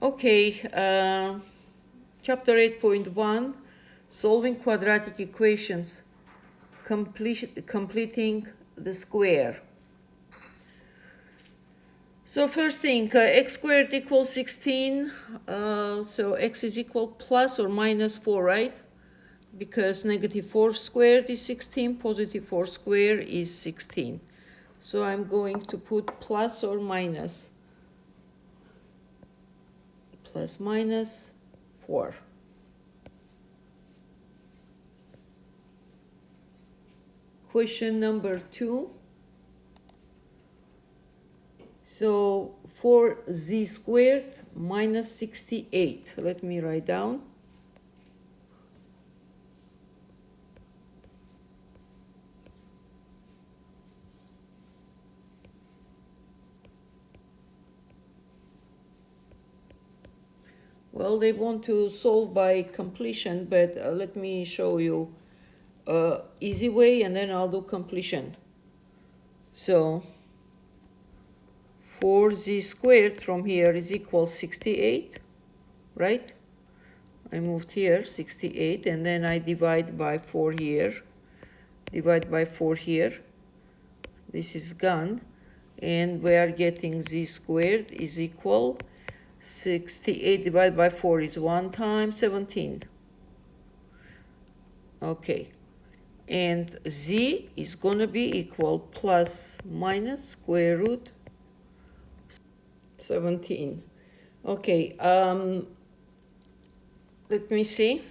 Okay, chapter 8.1, solving quadratic equations, completing the square. So first thing, x squared equals 16, so x is equal plus or minus 4, right? Because negative 4 squared is 16, positive 4 squared is 16. So I'm going to put plus or minus, plus minus 4. Question number 2. So 4z squared minus 68. Let me write down. Well, they want to solve by completion, but let me show you easy way and then I'll do completion. So 4z squared from here is equal 68, right? I moved here 68 and then I divide by 4 here, divide by 4 here. This is gone and we are getting z squared is equal 68 divided by 4 is 1 times 17. Okay, and z is going to be equal plus minus square root 17. Okay, let me see.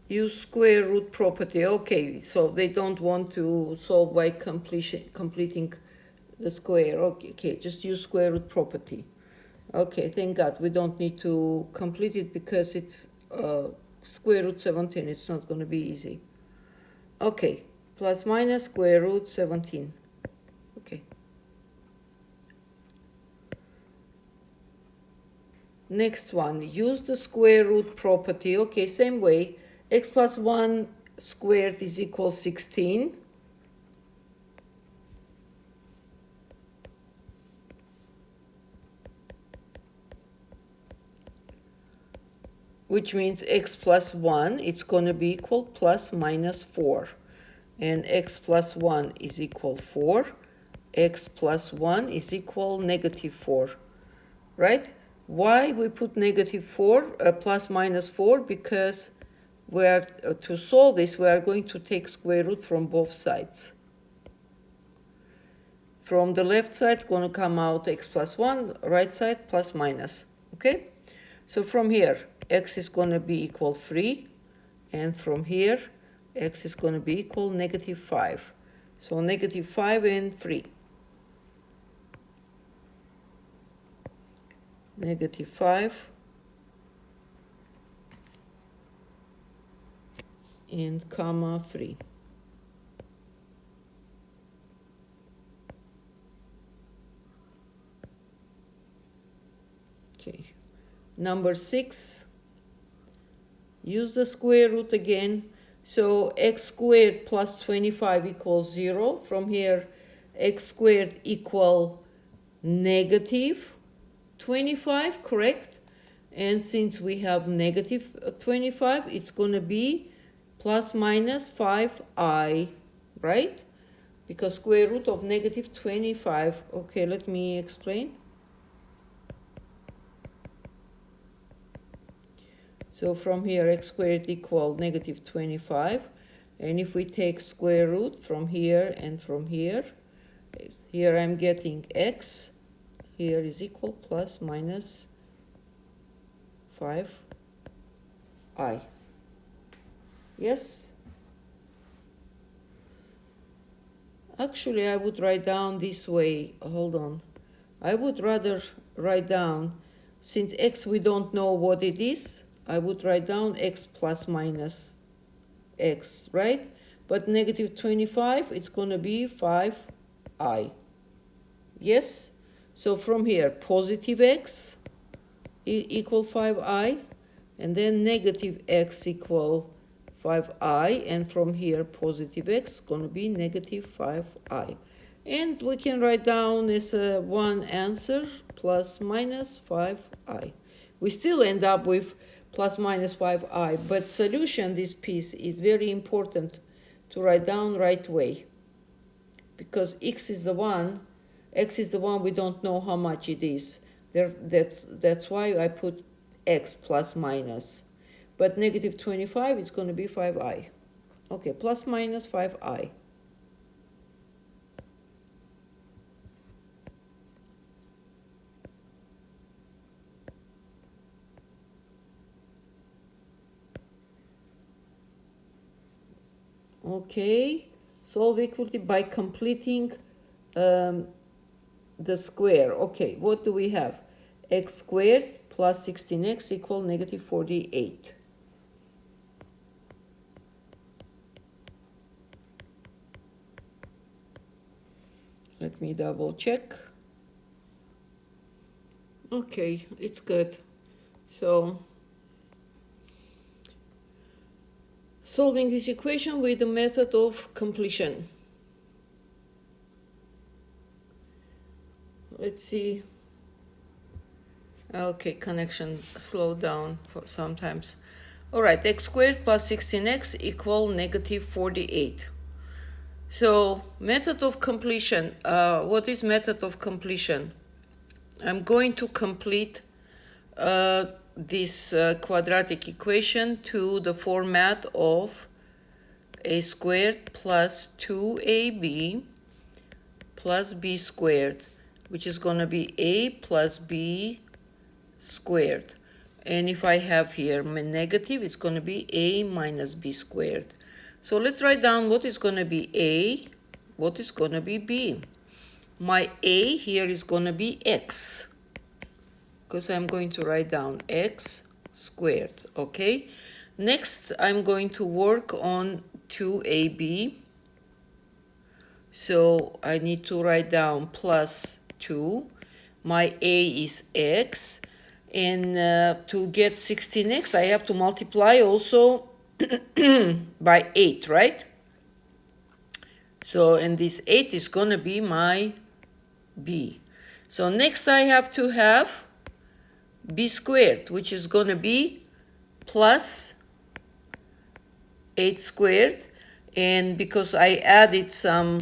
Use square root property. Okay, so they don't want to solve by completing the square. Okay, just use square root property. Okay, thank God we don't need to complete it because it's square root 17. It's not going to be easy. Okay, plus minus square root 17. Okay. Next one, use the square root property. Okay, same way. X plus 1 squared is equal 16. Which means x plus 1, it's going to be equal plus minus 4. And x plus 1 is equal 4. X plus 1 is equal negative 4. Right? Why we put negative 4, plus minus 4? Because we are, to solve this, we are going to take square root from both sides. From the left side, going to come out x plus 1, right side plus minus. Okay? So from here, x is going to be equal 3, and from here, x is going to be equal negative 5. So negative 5 and 3. Negative 5 and comma 3. Okay. Number 6, use the square root again. So x squared plus 25 equals 0. From here, x squared equal negative 25, correct? And since we have negative 25, it's going to be plus minus 5i, right? Because square root of negative 25. Okay, let me explain. So from here, x squared equal negative 25. And if we take square root from here and from here, here I'm getting x. Here is equal plus minus 5i. Yes? Actually, I would write down this way. Hold on. I would rather write down, since x we don't know what it is, I would write down x plus minus x, right? But negative 25, it's going to be 5i. Yes? So from here, positive x equal 5i, and then negative x equal 5i, and from here, positive x is going to be negative 5i. And we can write down as one answer plus minus 5i. We still end up with plus minus 5i, but solution, this piece is very important to write down right way, because x is the one we don't know how much it is. That's why I put x plus minus. But negative 25 is going to be 5i. Okay, plus minus 5i. Okay, solve equality by completing the square. Okay, what do we have? X squared plus 16x equal negative 48. Let me double check. Okay, it's good. So, solving this equation with the method of completion. Let's see. Okay, connection slowed down for sometimes. All right, x squared plus 16x equal negative 48. So, method of completion. What is method of completion? I'm going to complete this quadratic equation to the format of a squared plus 2ab plus b squared, which is going to be a plus b squared. And if I have here negative, it's going to be a minus b squared. So let's write down what is going to be a, what is going to be b. My a here is going to be x, because I'm going to write down x squared, okay? Next, I'm going to work on 2ab. So I need to write down plus 2. My a is x. And to get 16x, I have to multiply also by 8, right? So, and this 8 is going to be my b. So next I have to have b squared, which is going to be plus 8 squared. And because I added some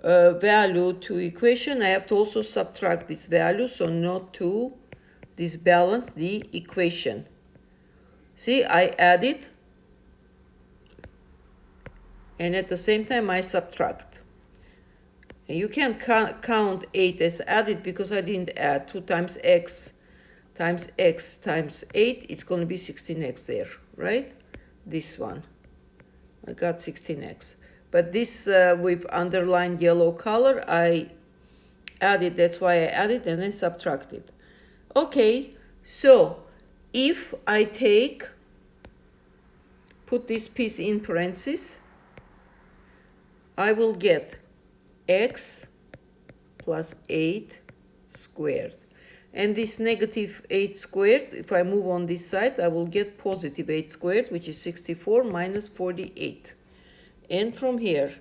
value to equation, I have to also subtract this value, so not to disbalance the equation. See, I added, and at the same time I subtract. And you can't count 8 as added because I didn't add. 2 times x times 8, it's going to be 16x there, right? This one. I got 16x. But this with underlined yellow color, I added, that's why I added and then subtracted. Okay, so if I put this piece in parentheses, I will get x plus 8 squared. And this negative 8 squared, if I move on this side, I will get positive 8 squared, which is 64 minus 48. And from here,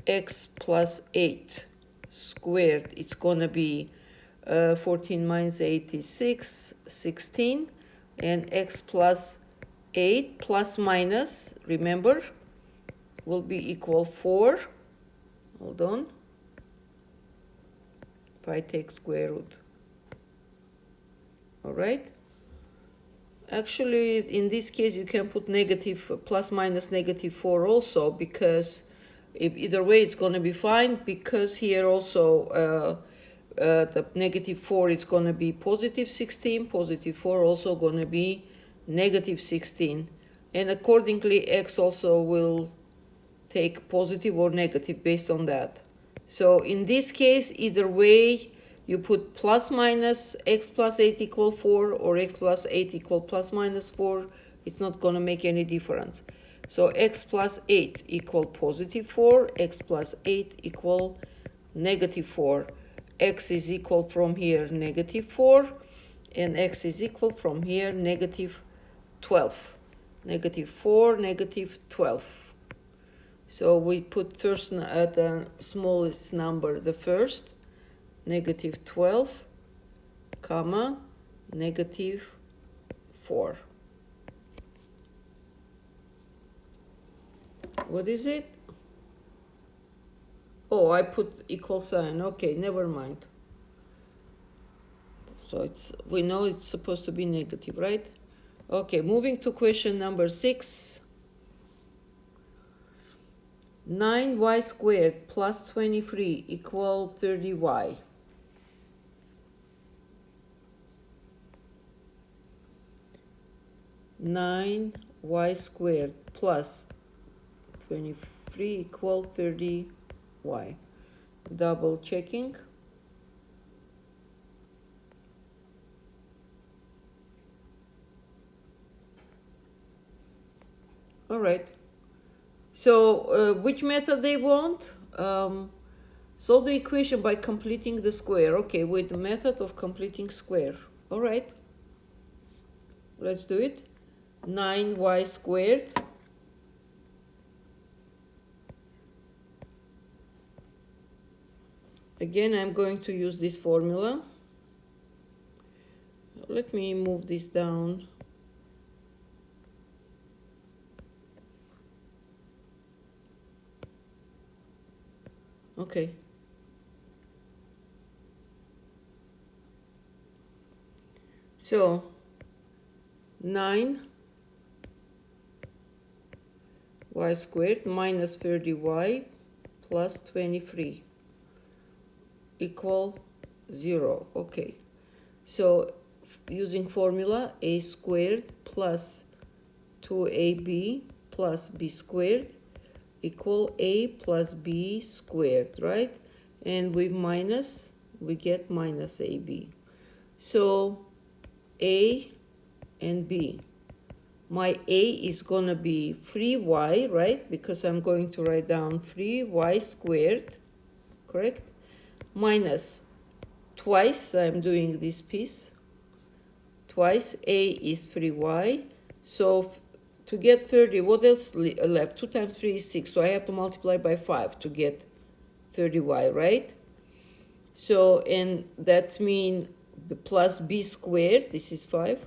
x plus 8 squared, it's going to be 14 minus 8 is 16. And x plus 8 plus minus, remember, will be equal 4. Hold on. If I take square root. All right. Actually, in this case, you can put negative plus minus negative 4 also, because if either way it's going to be fine, because here also the negative 4 is going to be positive 16, positive 4 also going to be negative 16, and accordingly x also will take positive or negative based on that. So in this case, either way, you put plus minus x plus 8 equal 4 or x plus 8 equal plus minus 4, it's not going to make any difference. So x plus 8 equal positive 4, x plus 8 equal negative 4. X is equal from here negative 4, and x is equal from here negative 12. Negative 4, negative 12. So we put first at the smallest number the first, negative 12, comma, negative 4. What is it? Oh, I put equal sign. Okay, never mind. So we know it's supposed to be negative, right? Okay, moving to question number 6. 9y squared plus 23 equal 30y. Nine y squared plus 23 equal 30y. Double checking. All right. So which method they want? Solve the equation by completing the square. Okay, with the method of completing square. All right. Let's do it. 9y squared again. I'm going to use this formula. Let me move this down. Okay. So 9y squared minus 30y plus 23 equal 0. Okay. So using formula, a squared plus 2ab plus b squared equal a plus b squared, right? And with minus, we get minus ab. So a and b. My a is going to be 3y, right? Because I'm going to write down 3y squared, correct? Minus twice, I'm doing this piece. Twice a is 3y. So to get 30, what else left? 2 times 3 is 6. So I have to multiply by 5 to get 30y, right? So, and that means the plus b squared, this is 5.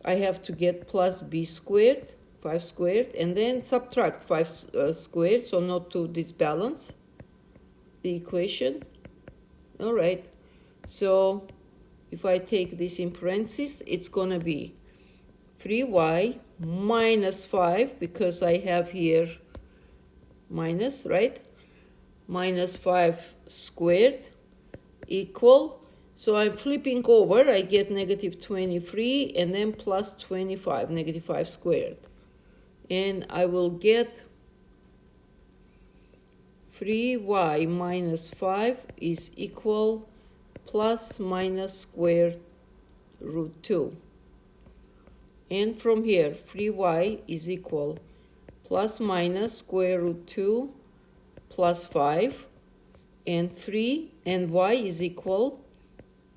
I have to get plus b squared, 5 squared, and then subtract 5 squared, so not to disbalance the equation. All right, so if I take this in parentheses, it's going to be 3y minus 5, because I have here minus, right? Minus 5 squared equal, so I'm flipping over, I get negative 23 and then plus 25, negative 5 squared. And I will get 3y minus 5 is equal plus minus square root 2. And from here, 3y is equal plus minus square root 2 plus 5, and 3, and y is equal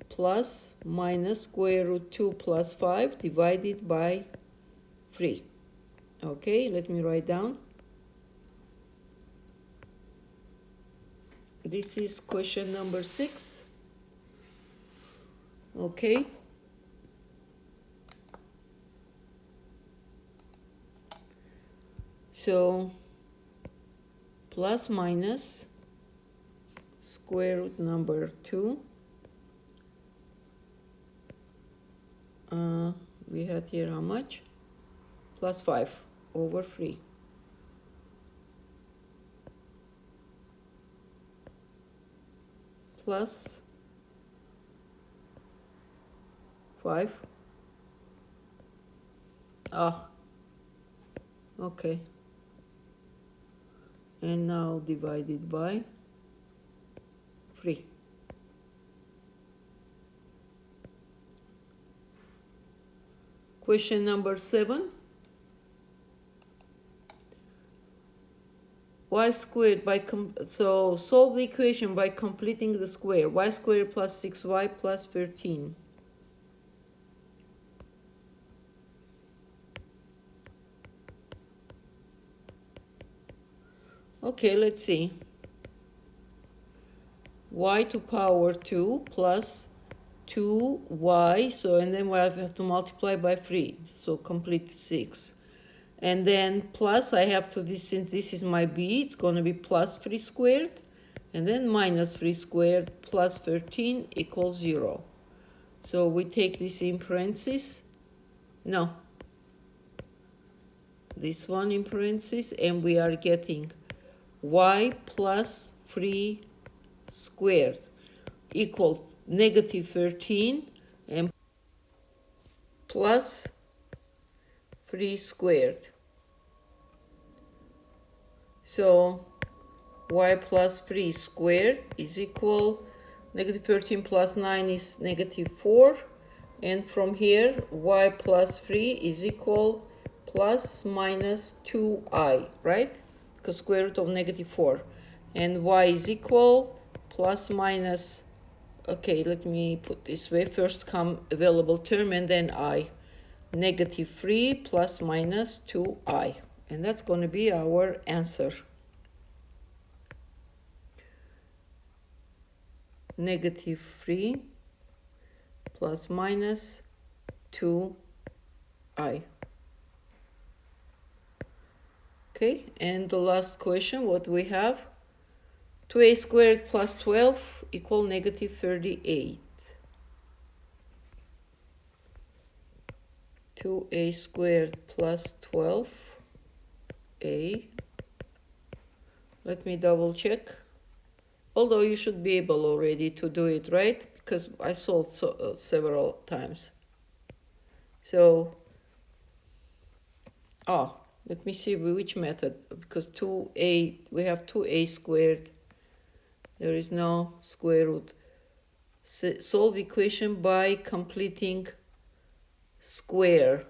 plus minus square root 2 plus 5 divided by 3. Okay, let me write down. This is question number 6. Okay. So plus minus square root number 2. We had here how much? Plus 5 over 3. Plus 5. Okay. And now divided by 3. Question number 7. Y squared by, so solve the equation by completing the square. Y squared plus 6y plus 13. Okay, let's see. Y to power 2 plus 2y, so, and then we have to multiply by 3, so complete 6. And then plus I have to, this, since this is my b, it's going to be plus 3 squared, and then minus 3 squared plus 13 equals 0. So we take this in parentheses, no, this one in parentheses, and we are getting y plus 3 squared equal negative 13 and plus 3 squared. So y plus 3 squared is equal, negative 13 plus 9 is negative 4, and from here y plus 3 is equal plus minus 2i, right? Because square root of negative 4. And y is equal plus minus, okay, let me put this way, first come available term and then I, negative 3 plus minus 2i, and that's going to be our answer. Negative 3 plus minus 2i. Okay, and the last question, what we have? 2a squared plus 12 equal negative 38. 2a squared plus 12a. Let me double check. Although you should be able already to do it, right? Because I solved several times. So, let me see which method, because 2a, we have 2a squared. There is no square root. Solve equation by completing square.